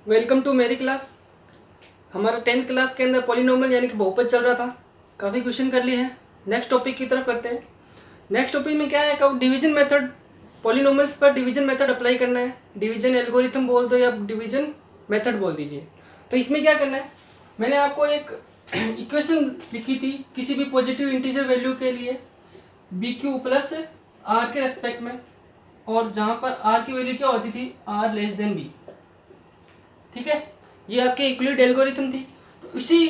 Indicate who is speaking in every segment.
Speaker 1: Welcome to मेरी class. हमारा 10th class के अंदर पॉलिनोमियल यानी कि बहुपद चल रहा था। काफ़ी क्वेश्चन कर लिए हैं। नेक्स्ट टॉपिक की तरफ करते हैं। नेक्स्ट टॉपिक में क्या है, कब डिवीजन मेथड, पॉलिनोमियल्स पर डिवीजन मेथड अप्लाई करना है। डिवीजन एल्गोरिथम बोल दो या डिवीजन मेथड बोल दीजिए। तो इसमें क्या करना है, मैंने आपको एक इक्वेशन लिखी थी किसी भी पॉजिटिव इंटीजर वैल्यू के लिए बी क्यू प्लस आर के रेस्पेक्ट में, और जहाँ पर आर की वैल्यू क्या होती थी, आर लेस देन बी। ठीक है, ये आपके यूक्लिड एल्गोरिथम थी। तो इसी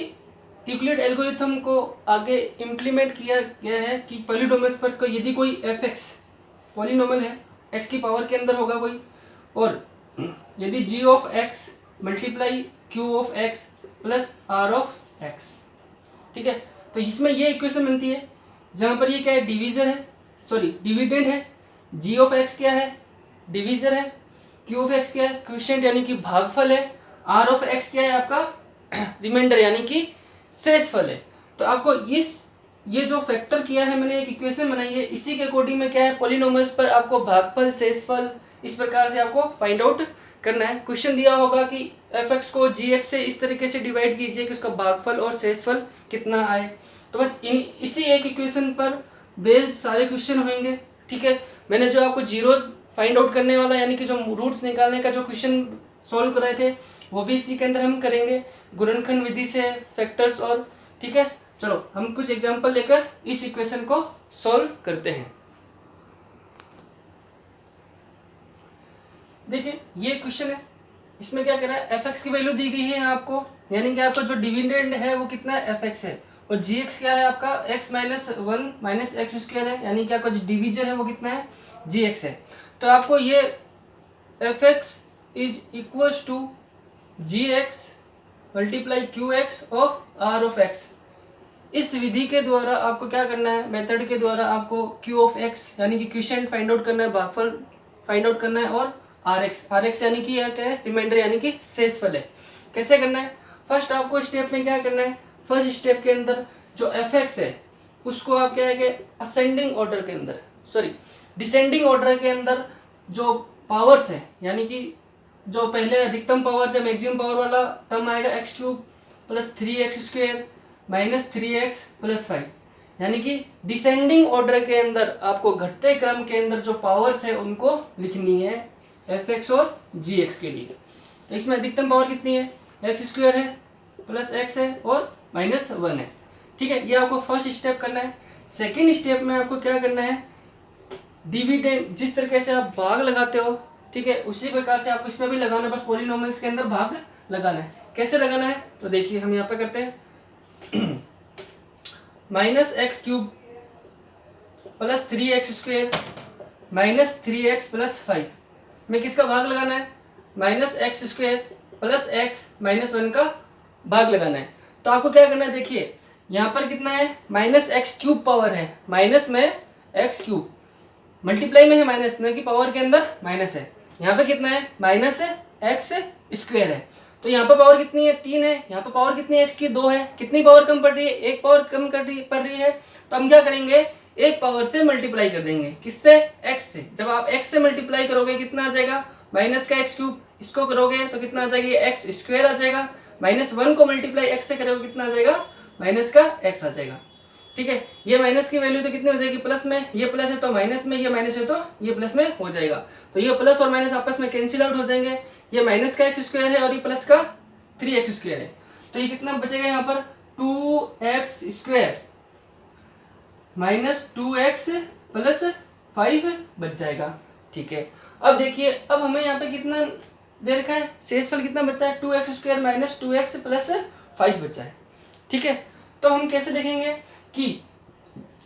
Speaker 1: यूक्लिड एल्गोरिथम को आगे इम्प्लीमेंट किया गया है कि पॉलिनोमियल्स पर कोई यदि कोई एफ एक्स पॉलिनोमियल है, एक्स की पावर के अंदर होगा कोई, और यदि G of X multiply Q of X plus R of X. ठीक है, तो इसमें ये इक्वेशन बनती है जहाँ पर ये क्या है, डिवीजर है, सॉरी डिविडेंड है। जी ऑफ एक्स क्या है, डिवीजर है। क्यू ऑफ एक्स क्या है, क्वोशिएंट यानी कि भागफल है। आर ऑफ एक्स क्या है, आपका रिमाइंडर यानी कि शेषफल है। तो आपको ये जो फैक्टर किया है मैंने, एक इक्वेशन बनाई है, इसी के अकॉर्डिंग में क्या है, पॉलिनोमियल्स पर आपको भागफल शेषफल इस प्रकार से आपको फाइंड आउट करना है। क्वेश्चन दिया होगा कि एफ एक्स को जी एक्स से इस तरीके से डिवाइड कीजिए कि उसका भागफल और शेषफल कितना आए। तो बस इसी एक इक्वेशन पर बेस्ड सारे क्वेश्चन होंगे। ठीक है, मैंने जो आपको जीरोस फाइंड आउट करने वाला यानी कि जो रूट्स निकालने का जो क्वेश्चन सॉल्व कराए थे वो भी इसी के अंदर हम करेंगे, गुणनखंड विधि से फैक्टर्स और। ठीक है, चलो हम कुछ एग्जांपल लेकर इस इक्वेशन को सॉल्व करते हैं। देखिए ये क्वेश्चन है, इसमें क्या कर रहा है, एफ एक्स की वैल्यू दी गई है आपको, यानी कि आपका जो डिविडेंड है वो कितना है, एफ एक्स है, और जी एक्स क्या है आपका, x minus one minus x square है, यानी कि आपका जो डिवीजर है वो कितना है, जी एक्स है। तो आपको ये f x is equals to g x multiply q x और आर ऑफ एक्स। इस विधि के द्वारा आपको क्या करना है, मेथड के द्वारा आपको क्यू ऑफ एक्स यानी कि क्वोशिएंट फाइंड आउट करना है, भागफल फाइंड आउट करना है, और आर एक्स यानी कि यह क्या है, रिमाइंडर यानी कि शेषफल है। कैसे करना है, फर्स्ट आपको स्टेप में क्या करना है, फर्स्ट स्टेप के अंदर जो एफ एक्स है उसको आप क्या है कि असेंडिंग ऑर्डर के अंदर, सॉरी डिसेंडिंग ऑर्डर के अंदर जो पावर्स है, यानी कि जो पहले अधिकतम पावर से मैक्सिमम पावर वाला टर्म आएगा, x cube plus three x square minus three x plus five, यानी कि डिसेंडिंग ऑर्डर के अंदर आपको घटते क्रम के अंदर जो पावर्स है उनको लिखनी है एफ एक्स और जी एक्स के लिए। तो इसमें अधिकतम पावर कितनी है, एक्स स्क्वेयर है प्लस एक्स है और माइनस वन है। ठीक है, ये आपको फर्स्ट स्टेप करना है। सेकेंड स्टेप में आपको क्या करना है, डिविडेंड जिस तरीके से आप भाग लगाते हो, ठीक है, उसी प्रकार से आपको इसमें भी लगाना है, बस पॉलिनोमियल्स के अंदर भाग लगाना है। कैसे लगाना है, तो देखिए हम यहाँ पे करते हैं minus x cube plus three x square minus three x plus five में किसका भाग लगाना है, minus x square plus x minus one का भाग लगाना है। तो आपको क्या करना है, देखिए यहाँ पर कितना है, माइनस एक्स क्यूब पावर है, माइनस में एक्स क्यूब, मल्टीप्लाई में है माइनस में कि पावर के अंदर माइनस है, यहाँ पे कितना है, माइनस एक्स स्क्वेयर है। तो यहाँ पर पावर कितनी है, तीन है, यहाँ पर पावर कितनी है, एक्स की दो है, कितनी पावर कम पड़ रही है, एक पावर कम पड़ रही है। तो हम क्या करेंगे, एक पावर से मल्टीप्लाई कर देंगे, किससे, एक्स से। जब आप एक्स से मल्टीप्लाई करोगे कितना आ जाएगा, माइनस का एक्स क्यूब, इसको करोगे तो कितना आ जाएगा, एक्स स्क्वेयर आ जाएगा, माइनस वन को मल्टीप्लाई एक्स से करोगे कितना आ जाएगा, माइनस का एक्स आ जाएगा। ठीक है, ये माइनस की वैल्यू तो कितनी हो जाएगी, प्लस में, ये प्लस है तो माइनस में, ये माइनस है तो ये प्लस में हो जाएगा। तो ये प्लस और माइनस आपस में कैंसिल आउट हो जाएंगे, ये माइनस का एक्स स्क्वायर है और ये प्लस का थ्री एक्स स्क्वायर है। तो ये कितना बचेगा यहाँ पर, two x square minus two x plus five बच जाएगा। ठीक है, अब देखिए, अब हमें यहाँ पे कितना दे रखा है, शेषफल कितना बचा है, two x square minus two x plus five बचा है। ठीक है, तो हम कैसे देखेंगे कि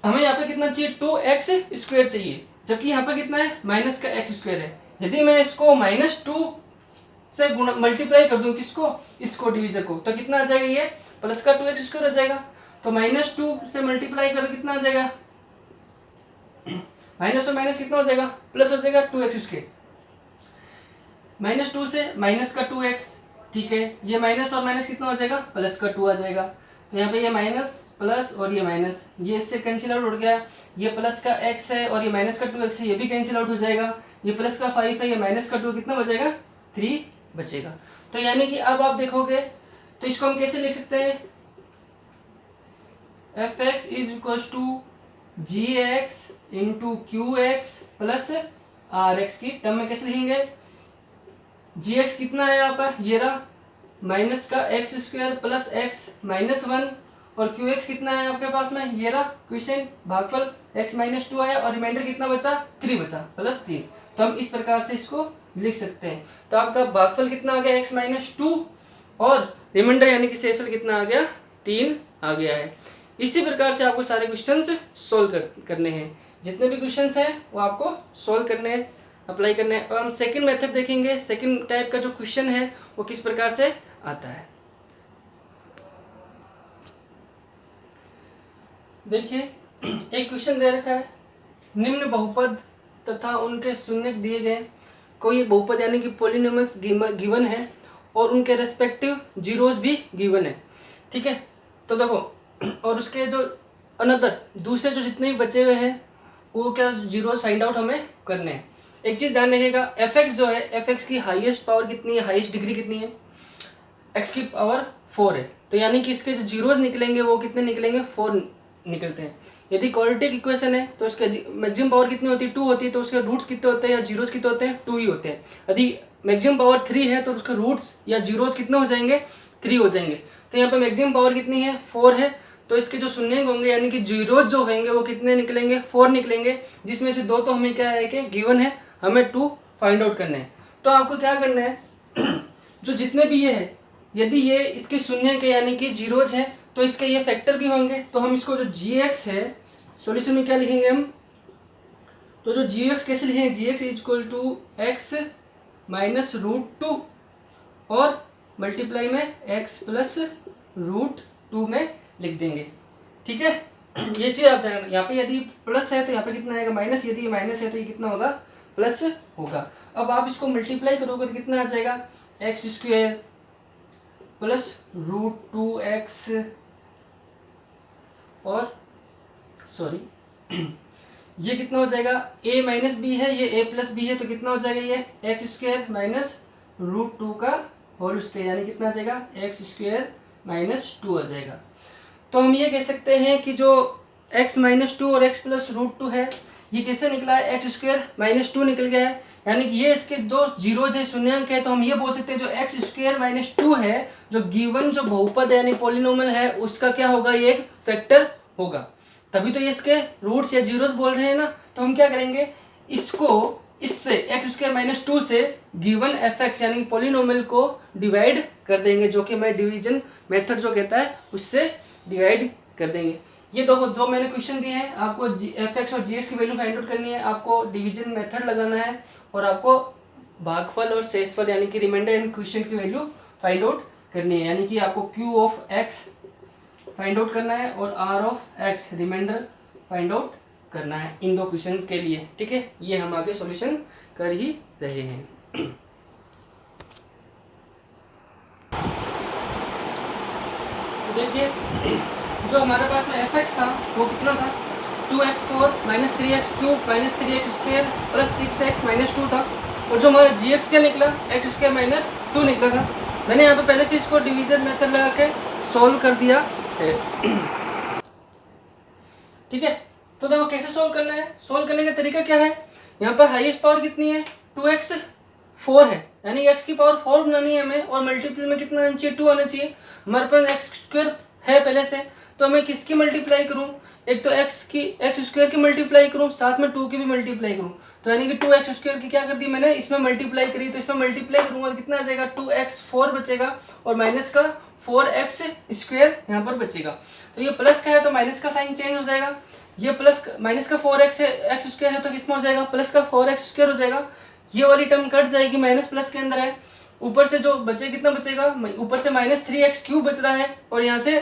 Speaker 1: हमें यहाँ पे कितना चाहिए, टू एक्स स्क्वायर चाहिए, जबकि यहाँ पे कितना है, माइनस का एक्स स्क्वायर है। यदि मैं इसको माइनस टू से गुणा मल्टीप्लाई कर दूं, किसको, इसको डिवीजर को, तो कितना आ जाएगा, ये प्लस का टू एक्स स्क्वायर आ जाएगा। तो माइनस टू से मल्टीप्लाई कर कितना आ जाएगा, माइनस और माइनस कितना हो जाएगा, प्लस हो जाएगा two x square, minus two से माइनस का टू एक्स। ठीक है, ये माइनस और माइनस कितना हो जाएगा, प्लस का टू आ जाएगा। तो यहाँ पे ये माइनस प्लस और ये माइनस, ये इससे कैंसिल आउट हो गया, ये प्लस का एक्स है और ये माइनस का टू एक्स है, ये भी कैंसिल आउट हो जाएगा, ये प्लस का फाइव है, ये माइनस का टू, कितना बचेगा, थ्री बचेगा। तो यानी कि अब आप देखोगे तो इसको हम कैसे लिख सकते हैं, f x is equal to g x into q x plus r x की टर्म में कैसे लिखेंगे, जी एक्स कितना है आपका, ये रहा माइनस का x square plus x minus one, और क्यू एक्स कितना है आपके पास में, ये रहा क्वेश्चन भागफल एक्स माइनस टू आया, और रिमाइंडर कितना बचा, 3 बचा प्लस 3। तो हम इस प्रकार से इसको लिख सकते हैं। तो आपका भागफल कितना आ गया, एक्स माइनस टू, और रिमाइंडर यानी कि शेषफल कितना आ गया, 3 आ गया है। इसी प्रकार से आपको सारे क्वेश्चंस सोल्व करने हैं, जितने भी क्वेश्चंस हैं वो आपको सोल्व करने हैं, अप्लाई करने हैं। और हम सेकंड मेथड देखेंगे, सेकंड टाइप का जो क्वेश्चन है वो किस प्रकार से आता है। देखिए एक क्वेश्चन दे रखा है, निम्न बहुपद तथा उनके शून्य दिए गए, कोई बहुपद यानी कि पॉलिनोमियल्स गिवन है और उनके रेस्पेक्टिव जीरोस भी गिवन है, ठीक है। तो देखो, और उसके जो अनदर दूसरे जो जितने भी बचे हुए हैं वो क्या जीरोस फाइंड आउट हमें करने हैं। एक चीज़ ध्यान रखिएगा, एफ एक्स जो है, एफ एक्स की हाईएस्ट पावर कितनी है, हाईएस्ट डिग्री कितनी है, एक्स की पावर 4 है। तो यानी कि इसके जो जीरोस निकलेंगे वो कितने निकलेंगे, 4 निकलते हैं। यदि क्वाड्रेटिक इक्वेशन है तो उसके मैक्सिमम पावर कितनी होती है, 2 होती है, तो उसके रूट्स कितने होते हैं या जीरोस कितने होते हैं, 2 ही होते हैं। यदि मैक्सिमम पावर 3 है तो उसके रूट्स या जीरोस कितने हो जाएंगे, 3 हो जाएंगे। तो यहाँ पे मैक्सिमम पावर कितनी है, 4 है, तो इसके जो शून्य होंगे यानी कि जीरोस जो होंगे वो कितने निकलेंगे, 4 निकलेंगे, जिसमें से 2 तो हमें क्या है कि गिवन है, हमें 2 फाइंड आउट करना है। तो आपको क्या करना है जो जितने भी ये है, यदि ये इसके शून्य के यानी कि जीरोज हैं तो इसके ये फैक्टर भी होंगे। तो हम इसको जो जी एक्स है सॉल्यूशन में क्या लिखेंगे हम, तो जो जी एक्स कैसे लिखेंगे, G X is equal to X minus root 2 और मल्टीप्लाई में एक्स प्लस रूट 2 में लिख देंगे, ठीक है। ये चीज़ आता है, यहाँ पे यदि प्लस है तो यहाँ पे कितना आएगा माइनस, यदि ये माइनस है तो ये कितना होगा, प्लस होगा। अब आप इसको मल्टीप्लाई करोगे तो कितना आ जाएगा, x square plus root 2x और सॉरी ये कितना हो जाएगा, a माइनस बी है, ये a प्लस बी है, तो कितना हो जाएगा, ये एक्स स्क्वायर माइनस रूट 2 का होल स्क्वायर, यानी कितना आ जाएगा, एक्स स्क्वायर माइनस 2 आ जाएगा। तो हम ये कह सकते हैं कि जो x माइनस 2 और x प्लस रूट 2 है ये कैसे निकला है, एक्स स्क्वायर माइनस 2 निकल गया है, यानी कि ये इसके दो जीरोज है, शून्यांक है। तो हम ये बोल सकते हैं जो एक्स स्क्वायर माइनस 2 है, जो गिवन जो बहुपद है यानी पॉलिनोमियल है, उसका क्या होगा, ये एक फैक्टर होगा, तभी तो ये इसके रूट्स या जीरोस बोल रहे हैं ना। तो हम क्या करेंगे, इसको इससे एक्स स्क्वायर माइनस 2 से गिवन एफ एक्स यानी पॉलिनोमियल को डिवाइड कर देंगे, जो कि मैं डिवीजन मेथड जो कहता है उससे डिवाइड कर देंगे। ये दो मैंने क्वेश्चन दिए हैं, आपको एफ एक्स और जी एक्स की वैल्यू फाइंड आउट करनी है, आपको डिवीजन मेथड लगाना है, और आपको भागफल और शेषफल यानी कि रिमाइंडर एंड क्वेश्चन की वैल्यू फाइंड आउट करनी है, यानी कि आपको q of x find out करना है और r of x remainder find out करना है इन दो क्वेश्चंस के लिए, ठीक है। ये हम आगे सॉल्यूशन कर ही रहे हैं। देखिए जो हमारे पास में एफ एक्स था वो कितना था, 2x4 minus 3x cube minus 3x square plus 6x minus 2 था, और जो हमारा जी एक्स क्या निकला, एक्स स्क्वायर माइनस 2 निकला था। मैंने यहाँ पे पहले से इसको डिवीजन मेथड लगा के सॉल्व कर दिया है, ठीक है। तो देखो कैसे सॉल्व करना है, सॉल्व करने का तरीका क्या है, यहाँ पर हाईएस्ट पावर कितनी है, 2x4 है, यानी x की पावर 4 बनानी है हमें, और मल्टीपल में कितना आना चाहिए, 2 आना चाहिए। हमारे पास एक्स स्क्वायर है पहले से, तो मैं किसकी मल्टीप्लाई करूँ, एक तो एक्स स्क्वायर की मल्टीप्लाई करूँ, साथ में 2 की भी मल्टीप्लाई करूँ, तो यानी कि 2x स्क्वायर की क्या कर दी मैंने, इसमें मल्टीप्लाई करी, तो इसमें मल्टीप्लाई करूँगा तो कितना आ जाएगा, 2x4 बचेगा और माइनस का 4x स्क्वायर यहाँ पर बचेगा। तो ये प्लस का है तो माइनस का साइन चेंज हो जाएगा, ये प्लस माइनस का 4x एक्स स्क्वायर है तो किसमें हो जाएगा, प्लस का 4x स्क्वायर हो जाएगा। ये वाली टर्म कट जाएगी, माइनस प्लस के अंदर है, ऊपर से जो बचे कितना बचेगा, ऊपर से माइनस 3x क्यूब बच रहा है और यहाँ से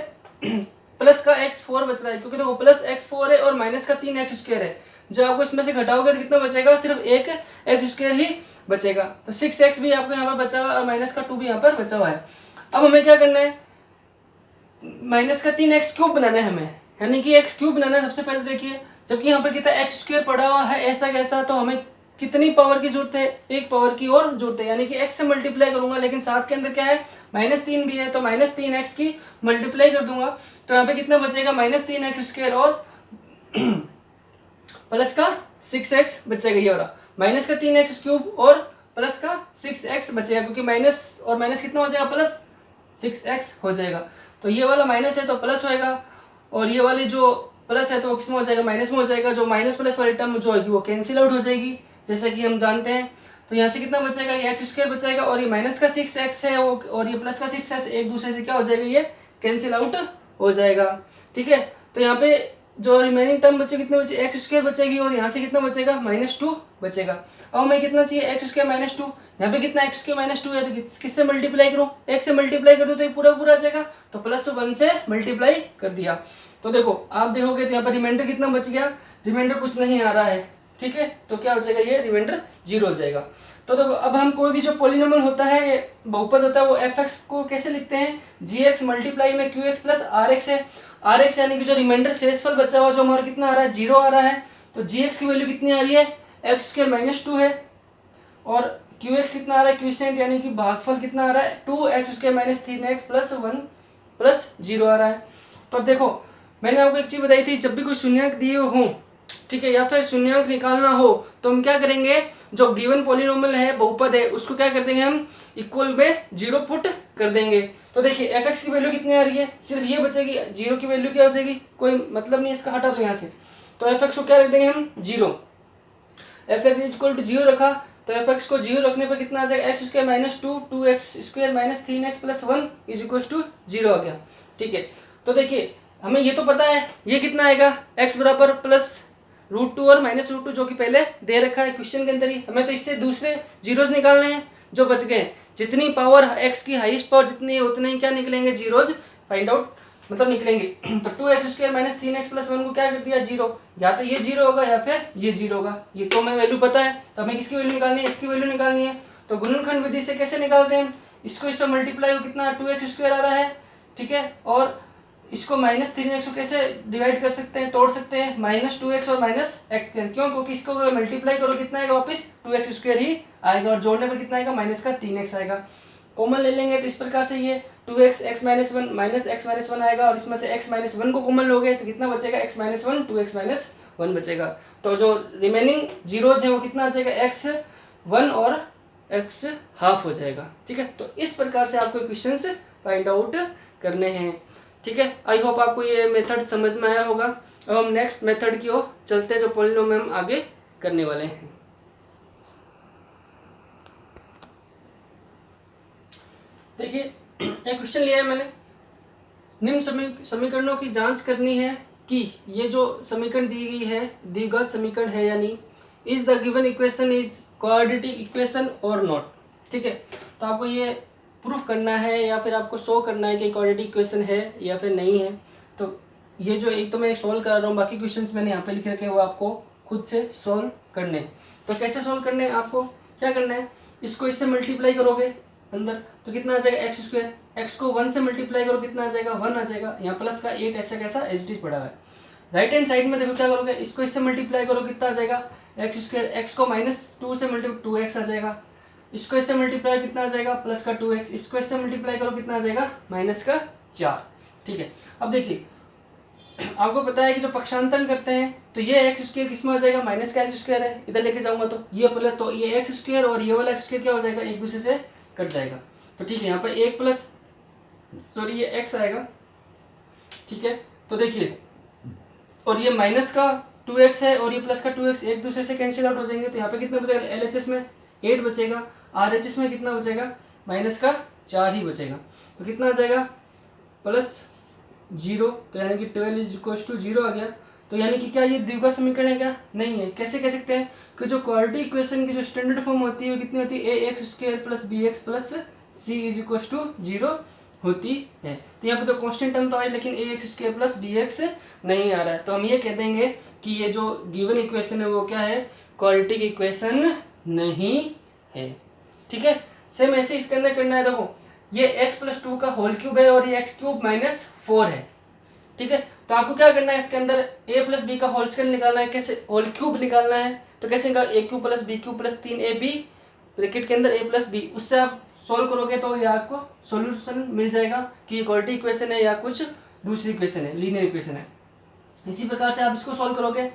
Speaker 1: प्लस का x4 बच रहा है, क्योंकि देखो प्लस x4 है और माइनस का 3x स्क्वायर है। जब आपको इसमें से घटाओगे तो कितना बचेगा, सिर्फ एक एक्स स्क्वायर ही बचेगा। तो 6x भी आपको यहाँ पर बचा हुआ है और माइनस का 2 भी यहाँ पर बचा हुआ है। अब हमें क्या करना है, माइनस का 3x क्यूब बनाना है हमें, यानी कि x क्यूब बनाना है सबसे पहले। देखिए जबकि यहाँ पर कितना एक्स स्क्वायर पड़ा हुआ है ऐसा कैसा, तो हमें कितनी पावर की जरूरत है, एक पावर की और जरूरत है, यानी कि x से मल्टीप्लाई करूंगा, लेकिन साथ के अंदर क्या है -3 भी है, तो -3x की मल्टीप्लाई कर दूंगा, तो यहाँ पे कितना बचेगा -3x² और प्लस का 6x बचेगा, ये वाला माइनस का 3x³ और प्लस का 6x बचेगा, क्योंकि माइनस और माइनस कितना हो जाएगा प्लस 6x हो जाएगा। तो ये वाला माइनस है तो प्लस होएगा, और ये वाली जो प्लस है तो वो किसमें हो जाएगा माइनस में हो जाएगा, जो माइनस प्लस वाली टर्म जो होगी वो कैंसिल आउट हो जाएगी, जैसा कि हम जानते हैं। तो यहाँ से कितना बचेगा, ये x² बचेगा, और ये माइनस का 6x है वो, और ये प्लस का 6x एक दूसरे से क्या हो जाएगा, ये कैंसिल आउट हो जाएगा। ठीक है, तो यहाँ पे जो रिमेनिंग टर्म बचे कितने बचे, x² बचेगी, और यहाँ से कितना बचेगा -2 बचेगा। अब हमें कितना चाहिए x² -2, यहाँ पे कितना x² -2 है, तो किससे मल्टीप्लाई करूँ, एक से मल्टीप्लाई कर दो तो ये पूरा पूरा आ जाएगा, तो +1 से मल्टीप्लाई कर दिया। तो देखो आप देखोगे तो यहाँ पर रिमाइंडर कितना बच गया, रिमाइंडर कुछ नहीं आ रहा है। ठीक है, तो क्या हो जाएगा, ये रिमाइंडर 0 हो जाएगा। तो देखो अब हम कोई भी जो पॉलिनोमियल होता है, बहुपद होता है, वो fx को कैसे लिखते हैं, gx मल्टीप्लाई में qx प्लस rx है, rx यानी कि जो रिमाइंडर शेषफल बचा हुआ जो हमारा कितना आ रहा है 0 आ रहा है, तो gx की वैल्यू कितनी आ रही है x² -2 है, और qx कितना आ रहा है क्विसेंट यानी कि भागफल कितना आ रहा है 2x² -3x प्लस 1 प्लस 0 आ रहा है। तो अब देखो मैंने आपको एक चीज बताई थी, जब भी कोई शून्यंक दिए हो, ठीक है, या फिर शून्यंक निकालना हो, तो हम क्या करेंगे, जो गिवन पॉलिनोमियल है बहुपद है उसको क्या कर देंगे हम इक्वल में 0 पुट कर देंगे। तो देखिए fx की वैल्यू कितनी आ रही है, सिर्फ ये बचेगी, 0 की वैल्यू क्या हो जाएगी, कोई मतलब नहीं इसका, हटा दो यहाँ से। तो fx को क्या रख देंगे हम 0, fx इक्वल टू 0 रखा, तो fx को 0 रखने पर कितना आ जाएगा x² -2 2x² -3x plus 1 is equal to 0 आ गया। ठीक है, तो देखिए हमें ये तो पता है ये कितना आएगा x बराबर +√2 और -√2 जो कि पहले दे रखा है क्वेश्चन के अंदर ही, हमें तो इससे दूसरे जीरोस निकालने हैं जो बच गए, जितनी पावर x की हाईएस्ट पावर जितनी है उतने ही क्या निकलेंगे जीरोस फाइंड आउट मतलब निकलेंगे। तो 2x² -3x प्लस 1 को क्या कर दिया 0, या तो ये 0 होगा या फिर ये 0 होगा, ये तो हमें वैल्यू पता है, तो हमें किसकी वैल्यू निकालनी है, इसकी वैल्यू निकालनी है। तो गुणनखंड विधि से कैसे निकालते हैं, इसको इससे मल्टीप्लाई हो कितना 2x² आ रहा है, ठीक है, और इसको -3x को कैसे डिवाइड कर सकते हैं, तोड़ सकते हैं, -2x और -x, क्यों, क्योंकि इसको अगर मल्टीप्लाई करो कितना आएगा वापस 2x² ही आएगा, और जोड़ने पर कितना आएगा -3x आएगा। कॉमन ले लेंगे तो इस प्रकार से ये 2x x -1 -x -1 आएगा, और इसमें से x -1 को कॉमन लोगे तो कितना बचेगा x -1 2x -1 बचेगा। तो जो रिमेनिंग जीरोज है वो कितना आ जाएगा x1 और x½ हो जाएगा। ठीक है, तो इस प्रकार से आपको क्वेश्चंस फाइंड आउट करने हैं। ठीक है, आई होप आपको ये मेथड समझ में आया होगा। अब हम नेक्स्ट मेथड की ओर चलते हैं जो पॉलिनोमियल हम आगे करने वाले हैं। देखिए एक क्वेश्चन लिया है मैंने, निम्न समीकरणों की जांच करनी है कि ये जो समीकरण दी गई है द्विघात समीकरण है या नहीं, is the given equation is quadratic equation और नॉट। ठीक है, तो आपको ये प्रूफ करना है या फिर आपको शो करना है कि क्वाड्रेटिक इक्वेशन है या फिर नहीं है। तो ये जो एक तो मैं सॉल्व कर रहा हूँ, बाकी क्वेश्चंस मैंने यहाँ पे लिख रखे हैं वो आपको खुद से सॉल्व करने हैं। तो कैसे सॉल्व करने हैं, आपको क्या करना है, इसको इससे मल्टीप्लाई करोगे अंदर तो कितना आ जाएगा x², x को 1 से मल्टीप्लाई करो कितना आ जाएगा 1 आ जाएगा, यहाँ प्लस का 8 ऐसा कैसा एच डी पड़ा हुआ है। राइट हैंड साइड में देखो क्या करोगे, इसको इससे मल्टीप्लाई करो कितना आ जाएगा x², x को -2 से मल्टीप्लाई 2x आ जाएगा, इसको इससे मल्टीप्लाई कितना आ जाएगा प्लस का 2x, इसको इससे मल्टीप्लाई करो कितना आ जाएगा -4। ठीक है, अब देखिए आपको पता है कि जो पक्षांतरण करते हैं तो ये x² किस में आ जाएगा माइनस का x² है, इधर लेके जाऊंगा तो ये प्लस, तो ये x² और ये वाला x² क्या हो जाएगा एक दूसरे से कट जाएगा। तो ठीक है, यहाँ पर एक प्लस सॉरी ये x आएगा। ठीक है, तो देखिए और ये माइनस का 2x है और ये प्लस का 2x एक दूसरे से कैंसिल आउट हो जाएंगे, तो यहाँ पे कितना बचेगा LHS में 8 बचेगा, RHS में कितना बचेगा -4 ही बचेगा, तो कितना आ जाएगा +0, तो यानी कि 12 = 0 आ गया। तो यानी कि क्या ये द्विघात समीकरण है क्या, नहीं है। कैसे कह सकते हैं कि जो क्वाड्रेटिक इक्वेशन की जो स्टैंडर्ड फॉर्म होती है वो कितनी होती है ax² + bx + c = 0 होती है। तो यहाँ पे तो कांस्टेंट टर्म तो आए लेकिन ax² + bx नहीं आ रहा है, तो हम ये कह देंगे कि ये जो गिवन इक्वेशन है वो क्या है क्वाड्रेटिक इक्वेशन नहीं है। ठीक है, सेम ऐसे इसके अंदर करना है। देखो ये x + 2 का होल क्यूब है और ये x³ - 4 है। ठीक है, तो आपको क्या करना है, इसके अंदर a प्लस बी का होल स्क्वायर निकालना है। कैसे? होल क्यूब निकालना है। तो कैसे निकाल, A cube plus B cube plus 3ab bracket के अंदर a प्लस बी, उससे आप सोल्व करोगे तो ये आपको सॉल्यूशन मिल जाएगा कि इक्वालिटी इक्वेशन है या कुछ दूसरी इक्वेशन है, लीनियर इक्वेशन है। इसी प्रकार से आप इसको सॉल्व करोगे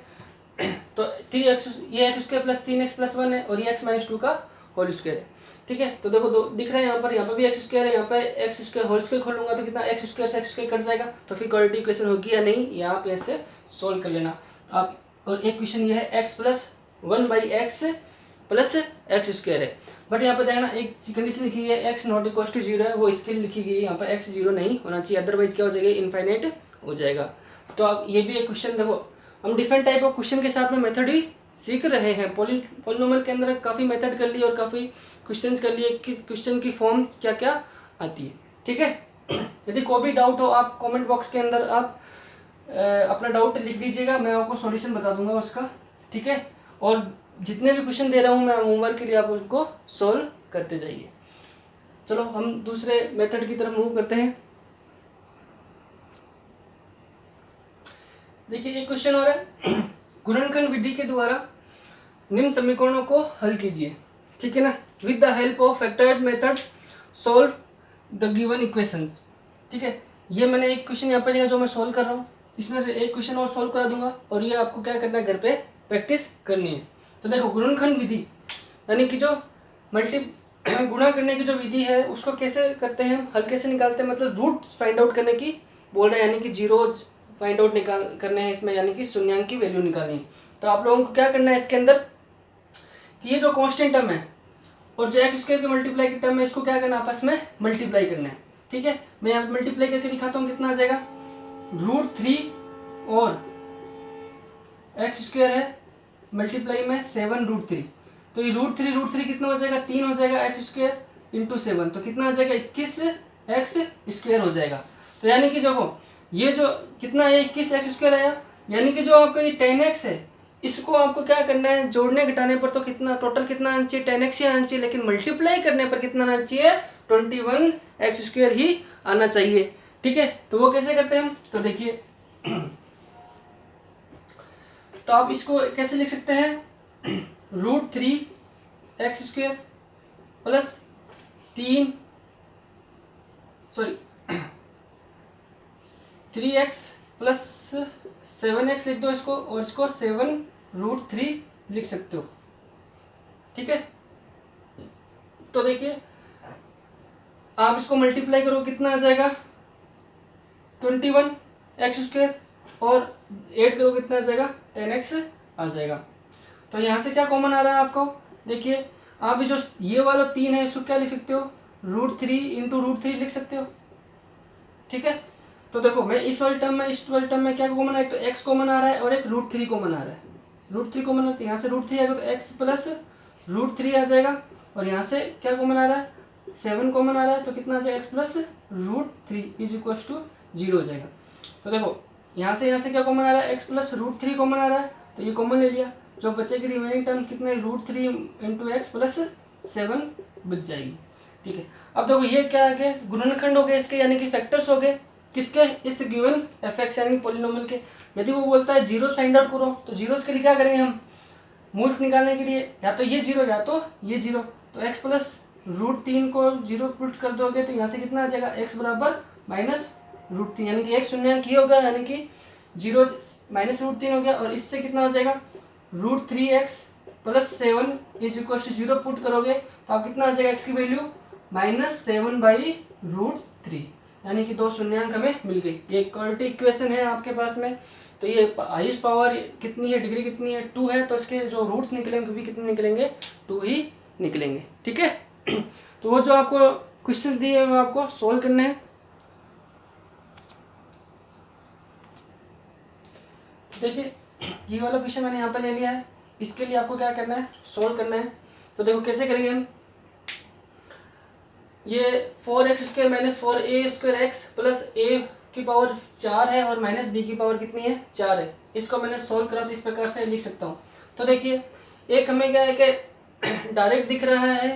Speaker 1: तो 3x, ये x square plus 3x plus 1 है और ये x माइनस 2 का होल स्क्वायर है। ठीक है, तो देखो दो दिख रहा है यहाँ पर भी एक्स स्क्वायर है, यहाँ पे एक्स स्क्वायर होल स्क्वायर खोलूंगा तो कितना, एक्स स्क्वायर से एक्स स्क्वायर कट जाएगा, तो फिर इक्वालिटी इक्वेशन होगी या नहीं, यहाँ आप ऐसे सोल्व कर लेना आप। और एक क्वेश्चन ये है x plus 1/x plus x square है, बट यहाँ पे देखना एक कंडीशन लिखी है एक्स नॉट इक्वल टू 0 है, वो इसके लिए लिखी गई है। यहाँ पर एक्स 0 नहीं होना चाहिए, अदरवाइज क्या हो जाएगा, इनफाइनाइट हो जाएगा। तो आप ये भी एक क्वेश्चन देखो, हम डिफरेंट टाइप ऑफ क्वेश्चन के साथ में मेथड ही सीख रहे हैं। पॉलिनोमियल के अंदर काफ़ी मेथड कर लिए और काफ़ी क्वेश्चंस कर लिए, किस क्वेश्चन की फॉर्म क्या क्या आती है। ठीक है, यदि कोई भी डाउट हो आप कमेंट बॉक्स के अंदर आप अपना डाउट लिख दीजिएगा, मैं आपको सॉल्यूशन बता दूंगा उसका। ठीक है, और जितने भी क्वेश्चन दे रहा हूँ मैं होमवर्क के लिए, आप उसको सोल्व करते जाइए। चलो हम दूसरे मेथड की तरफ मूव करते हैं। देखिए एक क्वेश्चन और है, गुणनखंड विधि के द्वारा निम्न समीकरणों को हल कीजिए। ठीक है ना, with the help of factorize method solve the given equations. ठीक है, ये मैंने एक क्वेश्चन यहाँ पे लिया जो मैं सॉल्व कर रहा हूँ, इसमें से एक क्वेश्चन और सॉल्व करा दूंगा और ये आपको क्या करना है, घर पे प्रैक्टिस करनी है। तो देखो गुणनखंड विधि यानी कि जो गुणा करने की जो विधि है उसको कैसे करते हैं, हल कैसे निकालते हैं, मतलब रूट फाइंड आउट करने की बोल रहे हैं, यानी कि जीरो फाइंड आउट करने हैं इसमें, यानी कि शून्यांक की वैल्यू निकालनी है। तो आप लोगों को क्या करना है इसके अंदर कि ये जो कांस्टेंट टर्म है और जो एक्स स्क्वायर के मल्टीप्लाई की टर्म है, इसको क्या करना है, आपस में मल्टीप्लाई करना है। ठीक है, मैं यहाँ मल्टीप्लाई करके दिखाता हूँ कितना आ जाएगा। √3 और एक्स स्क्वायर है मल्टीप्लाई में 7√3, तो ये √3 कितना हो जाएगा, 3 हो जाएगा, एक्स स्क्वायर इंटू 7 तो कितना आ जाएगा, 21 एक्स स्क्वायर हो जाएगा। तो यानी कि देखो ये जो कितना है, 21 एक्स स्क्वायर आया, यानी कि जो आपका ये 10x है इसको आपको क्या करना है, जोड़ने घटाने पर तो कितना टोटल कितना आना चाहिए, 10x ही आना चाहिए, लेकिन मल्टीप्लाई करने पर कितना आना चाहिए, 21 एक्स स्क्वायर ही आना चाहिए। ठीक है, तो वो कैसे करते हैं हम, तो देखिए तो आप इसको कैसे लिख सकते हैं, √3 x square plus 3x plus 7x लिख दो इसको, और इसको 7√3 लिख सकते हो। ठीक है, तो देखिए आप इसको मल्टीप्लाई करो कितना आ जाएगा, 21 एक्स स्क्वायर, और 8 करो कितना आ जाएगा, 10x आ जाएगा। तो यहाँ से क्या कॉमन आ रहा है आपको, देखिए आप जो ये वाला 3 है इसको क्या लिख सकते हो, √3 इंटू √3 लिख सकते हो। ठीक है, तो देखो मैं इस वाले टर्म में क्या कॉमन है, एक तो x कॉमन आ रहा है और एक √3 कॉमन आ रहा है। √3 कॉमन है तो यहाँ से √3 आएगा तो x प्लस √3 आ जाएगा, और यहाँ से क्या कॉमन आ रहा है, 7 कॉमन आ रहा है तो कितना आ जाएगा, x plus √3 is equal to 0 हो जाएगा। तो देखो यहाँ से क्या कॉमन आ रहा है, x प्लस √3 कॉमन आ रहा है, तो ये कॉमन ले लिया, जो बचेगी रिमेनिंग टर्म कितना है, √3 इंटू एक्स प्लस 7 बच जाएगी। ठीक है, अब देखो ये क्या आ गया, गुणनखंड हो गए इसके, यानी कि फैक्टर्स हो गए किसके, इस गिवन एफ यानी पॉलिनोमियल के। यदि वो बोलता है जीरोस फाइंड आउट करो, तो जीरोस के लिए क्या करेंगे हम, मूल्स निकालने के लिए या तो ये जीरो या तो ये जीरो, तो x प्लस √3 को 0 पुट कर दोगे तो यहाँ से कितना आ जाएगा, x बराबर माइनस √3, यानी कि x शून्यांक ही होगा, यानी कि 0 माइनस √3 हो गया, और इससे कितना हो जाएगा, √3x plus 7 is equal to 0 put करोगे तो आप कितना आ जाएगा, x की वैल्यू -7/√3, यानी कि 2 शून्यांक हमें मिल गई। ये इक्वालिटी इक्वेशन है आपके पास में। तो ये हाईएस्ट पावर कितनी है, डिग्री कितनी है, 2 है, तो इसके जो रूट्स निकलेंगे भी कितने निकलेंगे, 2 ही निकलेंगे। ठीक है, तो वो जो आपको क्वेश्चंस दिए हैं वो आपको सोल्व करने हैं। देखिए ये वाला क्वेश्चन मैंने यहाँ पे ले लिया है, इसके लिए आपको क्या करना है, सोल्व करना है। तो देखो कैसे करेंगे हम, ये 4x² minus 4a² x plus a की पावर 4 है और माइनस b की पावर कितनी है, 4 है। इसको मैंने सोल्व करा तो इस प्रकार से लिख सकता हूँ। तो देखिए एक हमें क्या है कि डायरेक्ट दिख रहा है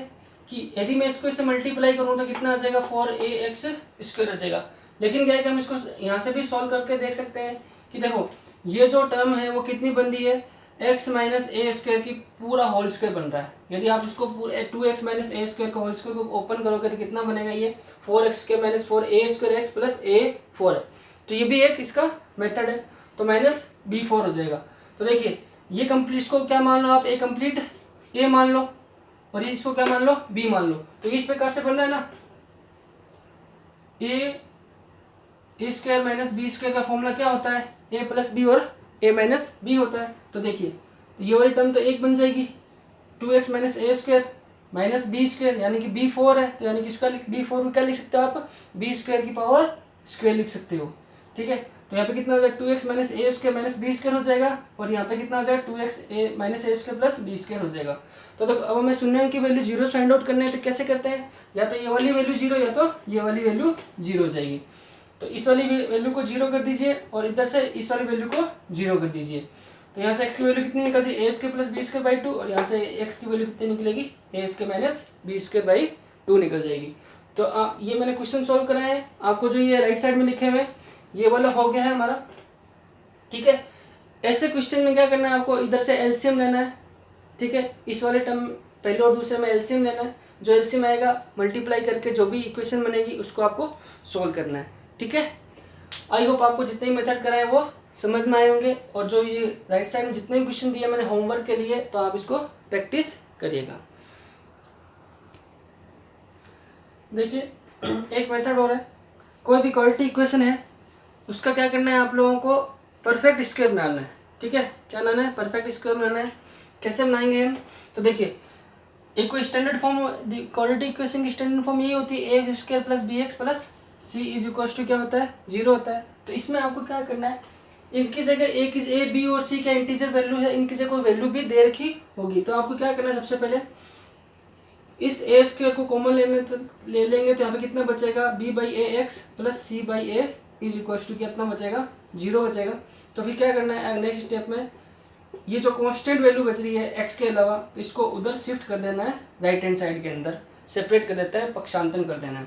Speaker 1: कि यदि मैं इसको इससे मल्टीप्लाई करूँ तो कितना आ जाएगा, 4ax² आ जाएगा। लेकिन क्या है कि हम इसको यहाँ से भी सॉल्व करके देख सकते हैं कि देखो ये जो टर्म है वो कितनी बन रही है, x माइनस ए स्क्वायर की पूरा होल स्क्वायर बन रहा है। यदि आप इसको पूरे 2x माइनस ए स्क्वायर का होल स्क्वायर को ओपन करोगे तो कितना बनेगा, ये 4x square minus 4a square x plus a4 है। तो ये भी एक इसका मेथड है, तो माइनस b4 हो जाएगा। तो देखिए ये कंप्लीट, इसको क्या मान लो आप, ए कंप्लीट a मान लो और ये इसको क्या मान लो, b मान लो। तो इस प्रकार से बन रहा है ना, ए स्क्वायर माइनस बी स्क्वायर का फॉर्मूला क्या होता है, ए प्लस बी और ए माइनस बी होता है। तो देखिए तो ये वाली टर्म तो एक बन जाएगी, 2x माइनस ए स्क्वायर माइनस बी स्क्वायर यानी कि b4 है, तो यानी कि इसका b4 को क्या लिख सकते हो आप, बी स्क्वायर की पावर स्क्वायर लिख सकते हो। ठीक है, तो यहाँ पे कितना हो जाएगा, 2x माइनस ए स्क्वायर माइनस बी स्क्वायर हो जाएगा और यहाँ पे कितना हो जाएगा, 2x ए माइनस ए स्क्वायर प्लस बी स्क्वायर हो जाएगा। तो देखो अब हमें शून्य की वैल्यू जीरो फाइंड आउट करना है, तो कैसे करते हैं, या तो ये वाली वैल्यू जीरो या तो ये वाली वैल्यू जीरो हो जाएगी। तो इस वाली वैल्यू को जीरो कर दीजिए और इधर से इस वाली वैल्यू को जीरो कर दीजिए। तो यहाँ से x की वैल्यू कितनी निकल जाएगी, A square plus B square by 2 और यहाँ से x की वैल्यू कितनी निकलेगी, A square minus B square by 2 निकल जाएगी। तो आप ये मैंने क्वेश्चन सॉल्व कराए हैं आपको, जो ये राइट साइड में लिखे हुए ये वाला हो गया है हमारा। ठीक है, ऐसे क्वेश्चन में क्या करना है आपको, इधर से एलसीएम लेना है। ठीक है, इस वाले टर्म पहले और दूसरे में एलसीएम लेना है, जो एलसीएम आएगा मल्टीप्लाई करके जो भी इक्वेशन बनेगी उसको आपको सोल्व करना है। ठीक है, आई होप आपको जितने ही मेथड कराए वो समझ में आए होंगे, और जो ये राइट साइड में जितने भी क्वेश्चन दिए मैंने होमवर्क के लिए, तो आप इसको प्रैक्टिस करिएगा। देखिए एक मेथड और है, कोई भी क्वाड्रेटिक इक्वेशन है उसका क्या करना है, आप लोगों को परफेक्ट स्क्वायर बनाना है। ठीक है, क्या बनाना है, परफेक्ट स्क्वायर बनाना है। कैसे बनाएंगे हम, तो देखिए एक कोई स्टैंडर्ड फॉर्म, क्वाड्रेटिक इक्वेशन की स्टैंडर्ड फॉर्म ये होती है, A square plus B X plus C is equal to क्या होता है, जीरो होता है। तो इसमें आपको क्या करना है, इनकी जगह ए बी और सी का इंटीजर वैल्यू है, इनकी जगह कोई वैल्यू भी दे रखी होगी। तो आपको क्या करना है, सबसे पहले इस ए स्क्वायर को कॉमन ले लेंगे, तो यहाँ पे कितना बचेगा, b by a x plus c by a is equal to कितना बचेगा, जीरो बचेगा। तो फिर क्या करना है नेक्स्ट स्टेप में, ये जो कांस्टेंट वैल्यू बच रही है एक्स के अलावा, तो इसको उधर शिफ्ट कर देना है, राइट हैंड साइड के अंदर सेपरेट कर देता है, पक्षांतरण कर देना है।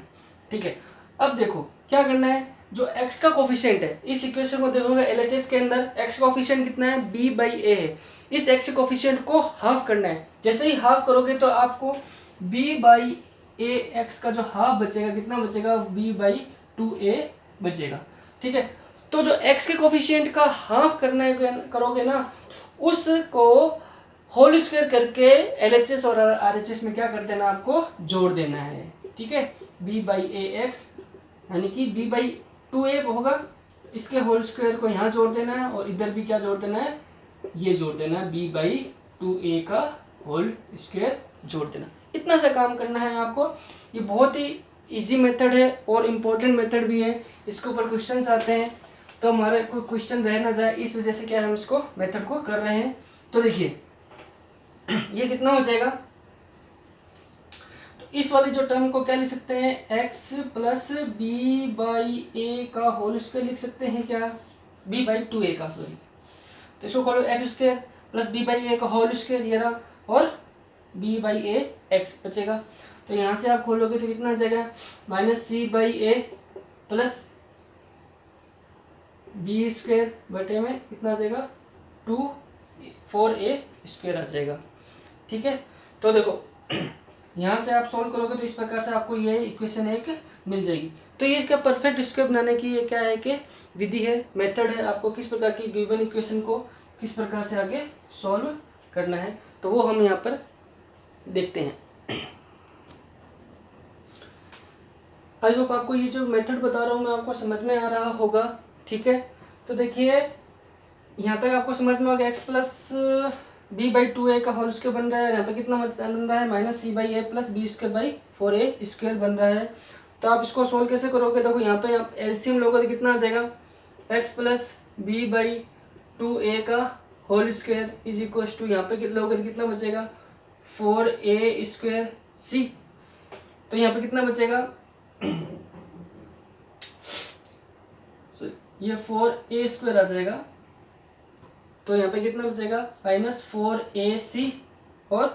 Speaker 1: ठीक है, अब देखो क्या करना है, जो x का कोफिशिएंट है, इस इक्वेशन को देखोगे LHS के अंदर x का कोफिशिएंट कितना है, b बाई ए है। इस x कोफिशिएंट को हाफ करना है, जैसे ही हाफ करोगे तो आपको b बाई ए एक्स का जो हाफ बचेगा कितना बचेगा, b बाई 2a बचेगा। ठीक है, तो जो x के कोफिशिएंट का हाफ करोगे ना, उसको होल स्क्वायर करके LHS और RHS में क्या कर देना, आपको जोड़ देना है। ठीक है, b बाई ए एक्स यानी कि b बाई 2a होगा, इसके होल स्क्वायर को यहाँ जोड़ देना है और इधर भी क्या जोड़ देना है, ये जोड़ देना है, b बाई 2a का होल स्क्वायर जोड़ देना। इतना सा काम करना है आपको। ये बहुत ही इजी मेथड है और इम्पोर्टेंट मेथड भी है, इसके ऊपर क्वेश्चंस आते हैं, तो हमारे कोई क्वेश्चन रह ना जाए इस वजह से क्या हम इसको मेथड को कर रहे हैं। तो देखिए ये कितना हो जाएगा, तो इस वाली जो टर्म को क्या लिख सकते हैं, x plus B by A का होल स्क्वायर लिख सकते हैं, क्या, b बाई 2a का, सॉरी। तो इसको खोलो, X square plus B by A का होल स्क्वायर ये रहा, और b बाई ए एक्स बचेगा। तो यहाँ से आप खोलोगे तो कितना आ जाएगा, minus c by a plus B square बटे में कितना आ जाएगा, 4a स्क्वायर आ जाएगा। ठीक है, तो देखो यहाँ से आप सॉल्व करोगे तो इस प्रकार से आपको ये इक्वेशन एक मिल जाएगी। तो ये इसका परफेक्ट स्क्वायर बनाने की ये क्या है कि विधि है, मेथड है, आपको किस प्रकार की गिवन इक्वेशन को किस प्रकार से आगे सॉल्व करना है, तो वो हम यहाँ पर देखते हैं। आई होप आपको ये जो मेथड बता रहा हूँ मैं आपको समझ में आ रहा होगा। ठीक है, तो देखिए यहाँ तक आपको समझ में आ गया, x plus b by 2a का होल स्क्वायर बन रहा है, यहाँ पे कितना बन रहा है, minus c by a plus B square by 4a square बन रहा है। तो आप इसको सोल्व कैसे करोगे, देखो यहाँ पे आप एलसीएम लोगे तो कितना आ जाएगा, x plus B by 2a का whole square is equal to, यहाँ पे लोगे तो कितना बचेगा, 4a स्क्वायर सी। तो यहाँ पे कितना बचेगा, ये 4a स्क्वायर आ जाएगा, तो यहाँ पे कितना बचेगा, माइनस 4ac और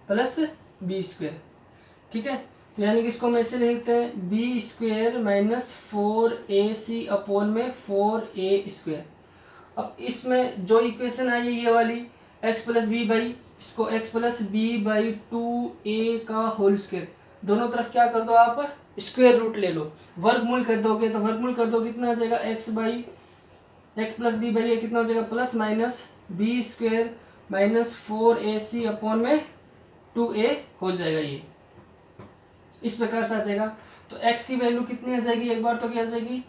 Speaker 1: प्लस b स्क्वायर। ठीक है, तो यानी कि इसको हम ऐसे लिखते हैं B square minus 4ac upon में 4a²। अब इसमें जो इक्वेशन आई है ये वाली x प्लस बी बाई, इसको x plus B by 2a का होल स्क्वेयर, दोनों तरफ क्या कर दो आप स्क्वेयर रूट ले लो, वर्गमूल कर दोगे तो वर्गमूल कर दो कितना आ जाएगा x प्लस बी बाई कितना हो जाएगा plus minus b square minus 4ac upon में 2a हो जाएगा। ये इस प्रकार से आ जाएगा। तो x की वैल्यू कितनी आ जाएगी, एक बार तो क्या आ जाएगी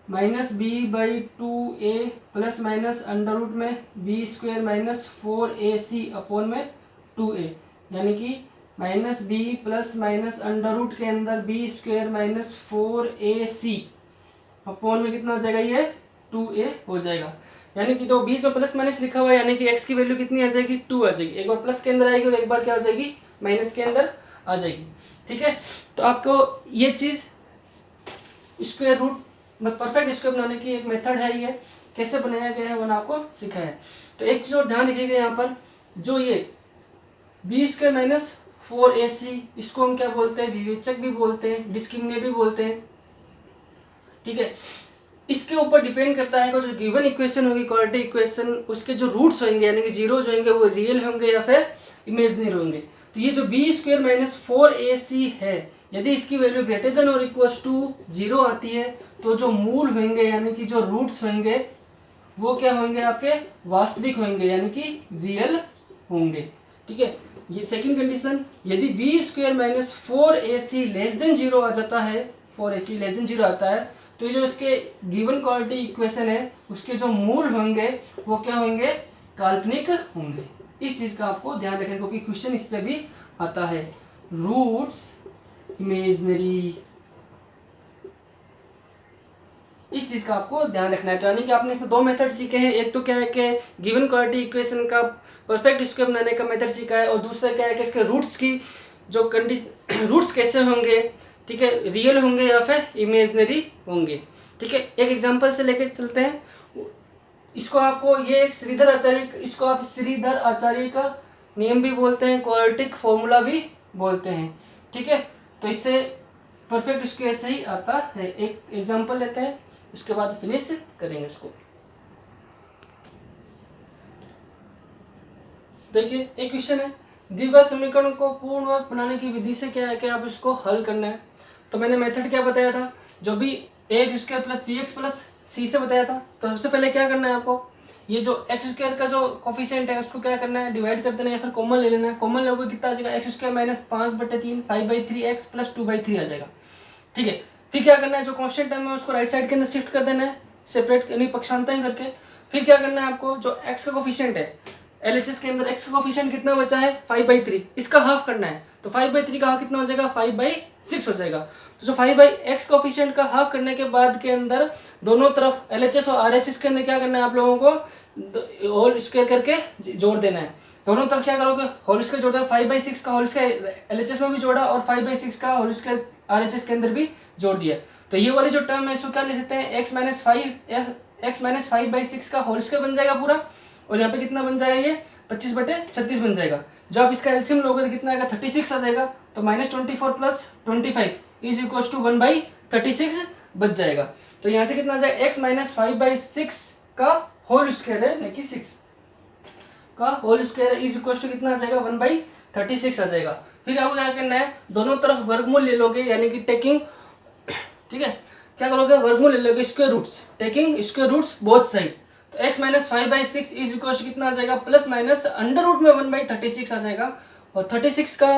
Speaker 1: minus B by 2a plus minus under root में B square minus 4ac upon में 2a, यानी कि minus B plus minus under root के अंदर B square minus 4ac upon में कितना आ जाएगा ये 2a हो जाएगा। यानी कि तो बीच में प्लस माइनस लिखा हुआ है, यानी कि x की वैल्यू कितनी आ जाएगी 2 आ जाएगी। एक बार प्लस के अंदर आएगी और एक बार क्या आ जाएगी माइनस के अंदर आ जाएगी। ठीक है, तो आपको ये चीज़ स्क्वायर रूट मतलब परफेक्ट स्क्वायर बनाने की एक मेथड है, ये कैसे बनाया गया है वो मैंने आपको सिखाया है। तो एक चीज़ और ध्यान रखिएगा यहाँ पर, जो ये बी स्क्वायर माइनस 4ac इसको हम क्या बोलते हैं, विवेचक भी बोलते हैं, डिस्क्रिमिनेट भी बोलते हैं। ठीक है, इसके ऊपर डिपेंड करता है कि जो गिवन इक्वेशन होगी क्वाड्रेटिक इक्वेशन, उसके जो रूट्स होंगे यानी कि जीरो जो होंगे वो रियल होंगे या फिर इमेजिनरी होंगे। तो ये जो बी स्क्वायर माइनस 4ac है, यदि इसकी वैल्यू ग्रेटर देन और इक्वल टू 0 आती है तो जो मूल होंगे यानी कि जो रूट्स होंगे वो क्या होंगे आपके वास्तविक होंगे यानी कि रियल होंगे। ठीक है, ये सेकंड कंडीशन, यदि b square minus 4ac less than 0 आ जाता है, 4ac लेस देन 0 आता है, तो ये जो इसके गिवन क्वाड्रेटिक इक्वेशन है उसके जो मूल होंगे वो क्या होंगे काल्पनिक होंगे। इस चीज़ का आपको ध्यान रखें क्योंकि क्वेश्चन इस पे भी आता है, रूट्स इमेजिनरी, इस चीज़ का आपको ध्यान रखना है। तो यानी कि आपने दो मेथड सीखे हैं, एक तो क्या है कि गिवन क्वाड्रेटिक इक्वेशन का परफेक्ट स्क्वायर बनाने का मेथड सीखा है, और दूसरा क्या है कि इसके रूट्स की जो कंडीशन रूट्स कैसे होंगे, ठीक है, रियल होंगे या फिर इमेजिनरी होंगे। ठीक है, एक एग्जांपल से लेकर चलते हैं। इसको आपको ये एक श्रीधर आचार्य, इसको आप श्रीधर आचार्य का नियम भी बोलते हैं, क्वाड्रेटिक फॉर्मूला भी बोलते हैं। ठीक है, तो इससे परफेक्ट स्क्वायर से ही आता है। एक एग्जांपल लेते हैं उसके बाद फिनिश करेंगे इसको। देखिए एक क्वेश्चन है, द्विघात समीकरण को पूर्ण वर्ग बनाने की विधि से क्या है कि आप इसको हल करना है। तो मैंने मेथड क्या बताया था, जो भी A square plus B X plus C से बताया था। तो सबसे पहले क्या करना है आपको, ये जो एक्स स्क्वायर का जो कोफिशिएंट है उसको क्या करना है डिवाइड कर देना है या फिर कॉमन ले लेना है। कॉमन लोगे कितना आ जाएगा x square minus 5/3 5/3x plus 2/3 आ जाएगा। ठीक है, फिर क्या करना है जो कांस्टेंट टर्म है उसको राइट साइड के अंदर शिफ्ट कर देना है, सेपरेट यानी पक्षांतरण करके। फिर क्या करना है आपको, जो एक्स का कोफिशिएंट है एलएचएस के अंदर एक्स का कोफिशिएंट कितना बचा है 5/3, इसका हाफ करना है। तो 5/3 का हाफ कितना हो जाएगा 5/6 हो जाएगा। तो जो 5/x कोफिशिएंट का हाफ करने के बाद के अंदर दोनों तरफ एलएचएस और आरएचएस के अंदर क्या करना है आप लोगों को होल स्क्वायर करके जोड़ देना है। दोनों तरफ क्या करोगे होल स्क्वायर जोड़ दिया, 5/6 का होल स्क्वायर एलएचएस में भी जोड़ा और 5/6 का होल स्क्वायर आरएचएस के अंदर भी जोड़ दिया। तो ये वाली जो टर्म है इसको क्या लिख सकते हैं x माइनस 5/6 का होल स्क्वायर बन जाएगा पूरा, और यहाँ पे कितना बन जाएगा ये 25/36 बन जाएगा। जब इसका एलसीएम लोगे तो कितना आएगा 36 आ जाएगा। तो -24 प्लस 25 इज इक्वल टू 1/36 बच जाएगा। तो यहाँ से कितना आ जाएगा x माइनस 5/6 का होल स्क्वायर है, लेकिन 6 का whole square is equal to कितना आ जाएगा 1/36 आ जाएगा। फिर आपको क्या करना है दोनों तरफ वर्गमूल ले लोगे, यानी कि टेकिंग, ठीक है, क्या करोगे वर्गमूल ले लोगे square roots, taking square roots both side. तो x minus 5/6 is equal to कितना आ जाएगा प्लस माइनस अंडर रूट में 1/36 आ जाएगा, और 36 का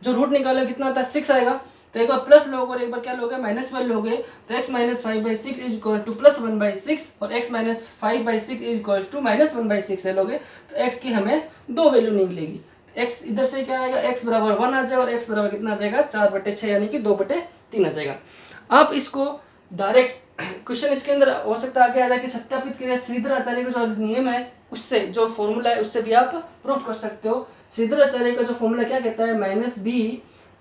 Speaker 1: जो रूट निकालो कितना आता है 6 आएगा। तो एक बार प्लस लोगे और एक बार क्या लोगे माइनस वाले लोगे, तो x minus 5/6 is equal to plus 1/6 और x minus 5/6 is equal to minus 1/6 ले लोगे तो x की हमें दो वैल्यू निकलेगी। x इधर से क्या आएगा x बराबर 1 आ जाएगा और x बराबर कितना आ जाएगा 4/6 यानी कि 2/3 आ जाएगा। आप इसको डायरेक्ट क्वेश्चन इसके अंदर हो सकता है आगे आ जाए कि सत्यापित किया श्रीधर आचार्य का जो नियम है उससे, जो फॉर्मूला है उससे भी आप प्रूव कर सकते हो। श्रीधर आचार्य का जो फॉर्मूला क्या कहता है -b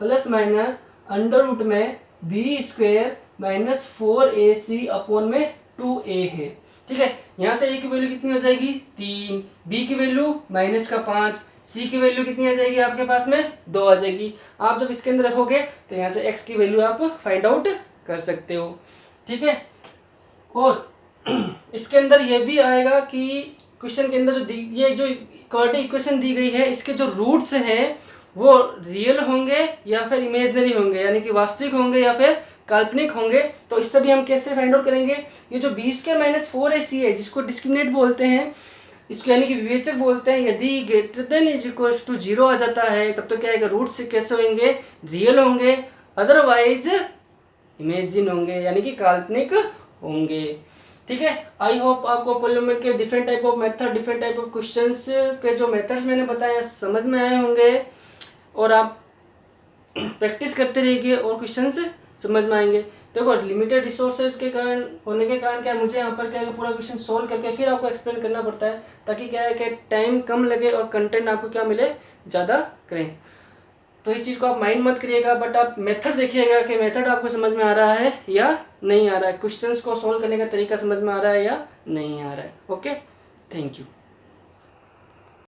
Speaker 1: plus minus under root में b square minus 4ac upon में 2a है। ठीक है, यहाँ से ए की वैल्यू कितनी हो जाएगी 3, बी की वैल्यू -5, सी की वैल्यू कितनी आ जाएगी आपके पास में 2 आ जाएगी। आप जब इसके अंदर रखोगे तो यहाँ से एक्स की वैल्यू आप फाइंड आउट कर सकते हो। ठीक है, और इसके अंदर ये भी आएगा कि क्वेश्चन के अंदर ये जो क्वाड्रेटिक इक्वेशन दी गई है इसके जो रूट्स हैं वो रियल होंगे या फिर इमेजनरी होंगे, यानी कि वास्तविक होंगे या फिर काल्पनिक होंगे। तो इससे भी हम कैसे फाइंड आउट करेंगे, ये जो b² - 4ac है जिसको डिस्क्रिमिनेंट बोलते हैं, इसको यानी कि विवेचक बोलते हैं, यदि greater than is equal to 0 आ जाता है तब तो क्या है, रूट्स कैसे होंगे, रियल होंगे, अदरवाइज इमेजिन होंगे यानी कि काल्पनिक होंगे। ठीक है, आई होप आपको पॉलिनोमियल के different type of method, different type of questions के जो मेथड्स मैंने बताए समझ में आए होंगे और आप प्रैक्टिस करते रहिए और क्वेश्चंस समझ में आएंगे। देखो लिमिटेड रिसोर्सेज के कारण होने के कारण क्या मुझे यहाँ पर क्या है पूरा क्वेश्चन सोल्व करके फिर आपको एक्सप्लेन करना पड़ता है, ताकि क्या है कि टाइम कम लगे और कंटेंट आपको क्या मिले, ज़्यादा करें। तो इस चीज़ को आप माइंड मत करिएगा, बट आप मेथड देखिएगा कि मेथड आपको समझ में आ रहा है या नहीं आ रहा है, क्वेश्चंस को सोल्व करने का तरीका समझ में आ रहा है या नहीं आ रहा है। Okay, thank you.